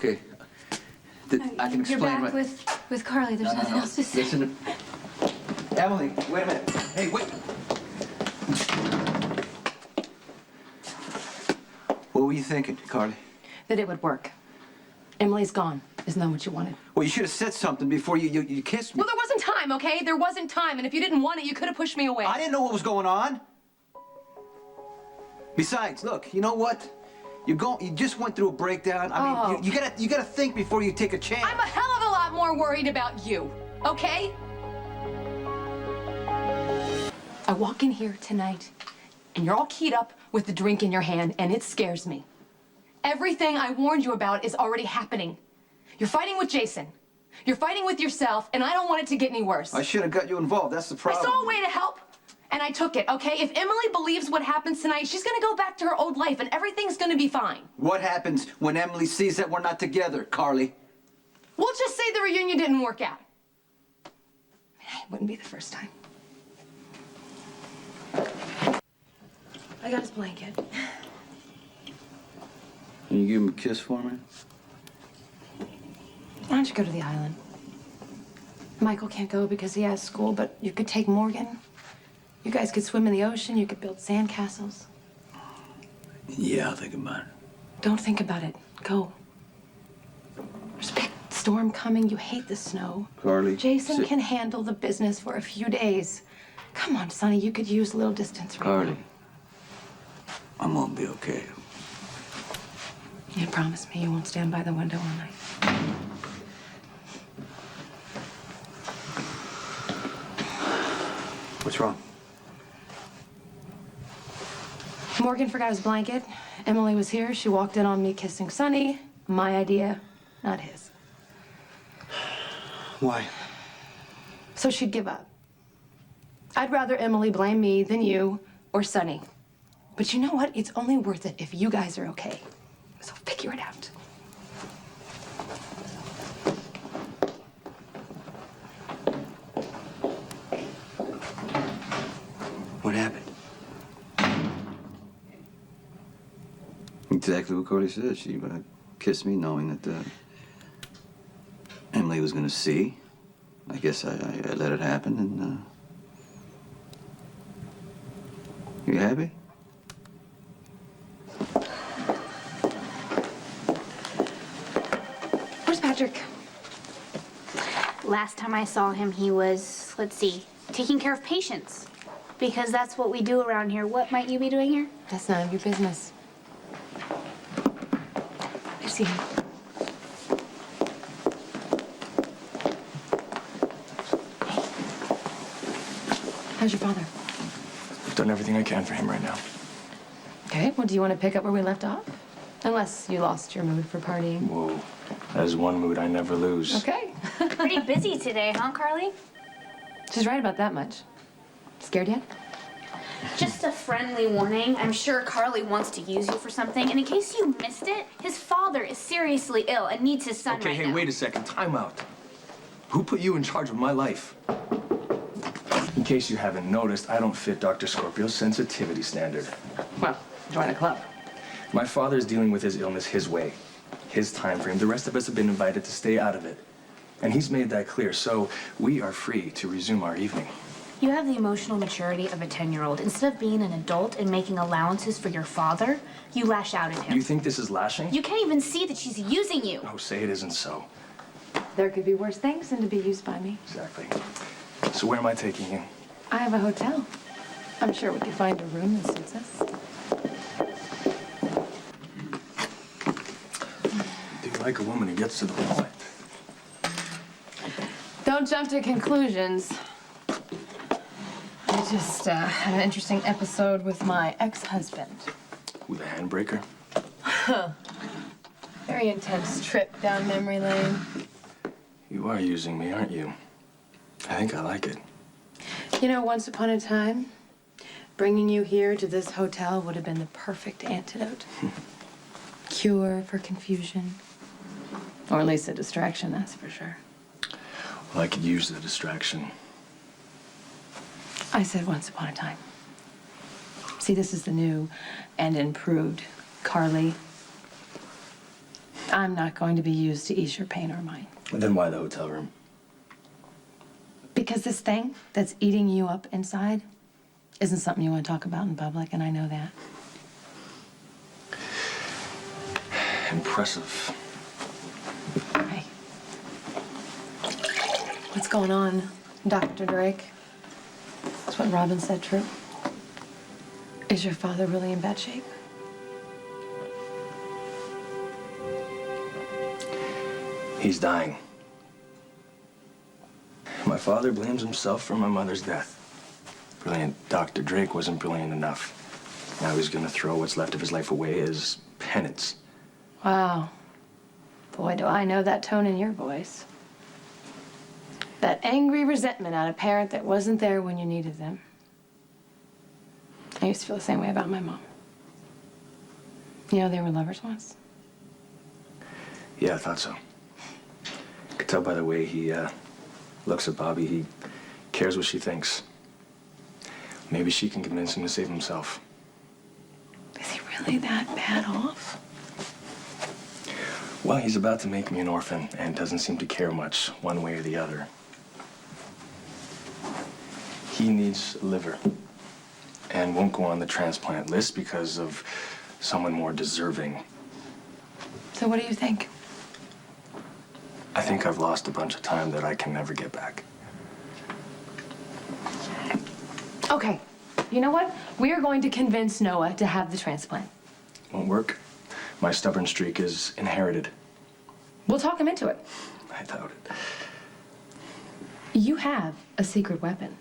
Okay. I can explain. You're back with Carly. There's nothing else to say. Listen, Emily, wait a minute. Hey, wait. What were you thinking, Carly? That it would work. Emily's gone. Isn't that what you wanted? Well, you should have said something before you kissed me. Well, there wasn't time, okay? There wasn't time. And if you didn't want it, you could have pushed me away. I didn't know what was going on. Besides, look, you know what? You just went through a breakdown. I mean, you gotta think before you take a chance. I'm a hell of a lot more worried about you, okay? I walk in here tonight, and you're all keyed up with the drink in your hand, and it scares me. Everything I warned you about is already happening. You're fighting with Jason. You're fighting with yourself, and I don't want it to get any worse. I should have got you involved. That's the problem. I saw a way to help, and I took it, okay? If Emily believes what happens tonight, she's gonna go back to her old life, and everything's gonna be fine. What happens when Emily sees that we're not together, Carly? We'll just say the reunion didn't work out. It wouldn't be the first time. I got his blanket. Can you give him a kiss for me? Why don't you go to the island? Michael can't go because he has school, but you could take Morgan. You guys could swim in the ocean. You could build sandcastles. Yeah, I'll think about it. Don't think about it. Go. There's a big storm coming. You hate the snow. Carly. Jason can handle the business for a few days. Come on, Sonny. You could use a little distance right Carly. now. I'm gonna be okay. You promise me you won't stand by the window all night. What's wrong? Morgan forgot his blanket. Emily was here. She walked in on me kissing Sonny. My idea, not his. Why? So she'd give up. I'd rather Emily blame me than you or Sonny. But you know what? It's only worth it if you guys are okay. So figure it out. What happened? Exactly what Carly said. She kissed me knowing that Emily was going to see. I guess I let it happen, and you happy? Where's Patrick? Last time I saw him, he was, let's see, taking care of patients. Because that's what we do around here. What might you be doing here? That's none of your business. I see him. How's your father? I've done everything I can for him right now. Okay, well, do you want to pick up where we left off? Unless you lost your mood for partying. Whoa, that is one mood I never lose. Okay. Pretty busy today, huh, Carly? She's right about that much. Scared yet? Just a friendly warning. I'm sure Carly wants to use you for something. And in case you missed it, his father is seriously ill and needs his son right now. Hey, wait a second. Time out. Who put you in charge of my life? In case you haven't noticed, I don't fit Dr. Scorpio's sensitivity standard. Well, join a club. My father is dealing with his illness his way, his time frame. The rest of us have been invited to stay out of it. And he's made that clear, so we are free to resume our evening. You have the emotional maturity of a 10-year-old. Instead of being an adult and making allowances for your father, you lash out at him. You think this is lashing? You can't even see that she's using you. Oh, say it isn't so. There could be worse things than to be used by me. Exactly. So where am I taking you? I have a hotel. I'm sure we could find a room that suits us. Do you like a woman who gets to the point? Don't jump to conclusions. I just had an interesting episode with my ex-husband. With a handbraker? Very intense trip down memory lane. You are using me, aren't you? I think I like it. You know, once upon a time, bringing you here to this hotel would have been the perfect antidote. Cure for confusion. Or at least a distraction, that's for sure. Well, I could use the distraction. I said once upon a time. See, this is the new and improved Carly. I'm not going to be used to ease your pain or mine. Then why the hotel room? Because this thing that's eating you up inside isn't something you want to talk about in public, and I know that. Impressive. Hey. What's going on, Dr. Drake? Is what Robin said true? Is your father really in bad shape? He's dying. My father blames himself for my mother's death. Brilliant Dr. Drake wasn't brilliant enough. Now he's gonna throw what's left of his life away as penance. Wow. Boy, do I know that tone in your voice. That angry resentment at a parent that wasn't there when you needed them. I used to feel the same way about my mom. You know, they were lovers once. Yeah, I thought so. Could tell by the way he looks at Bobby. He cares what she thinks. Maybe she can convince him to save himself. Is he really that bad off? Well, he's about to make me an orphan and doesn't seem to care much one way or the other. He needs a liver and won't go on the transplant list because of someone more deserving. So what do you think? I think I've lost a bunch of time that I can never get back. Okay, you know what? We are going to convince Noah to have the transplant. Won't work. My stubborn streak is inherited. We'll talk him into it. I doubt it. You have a secret weapon.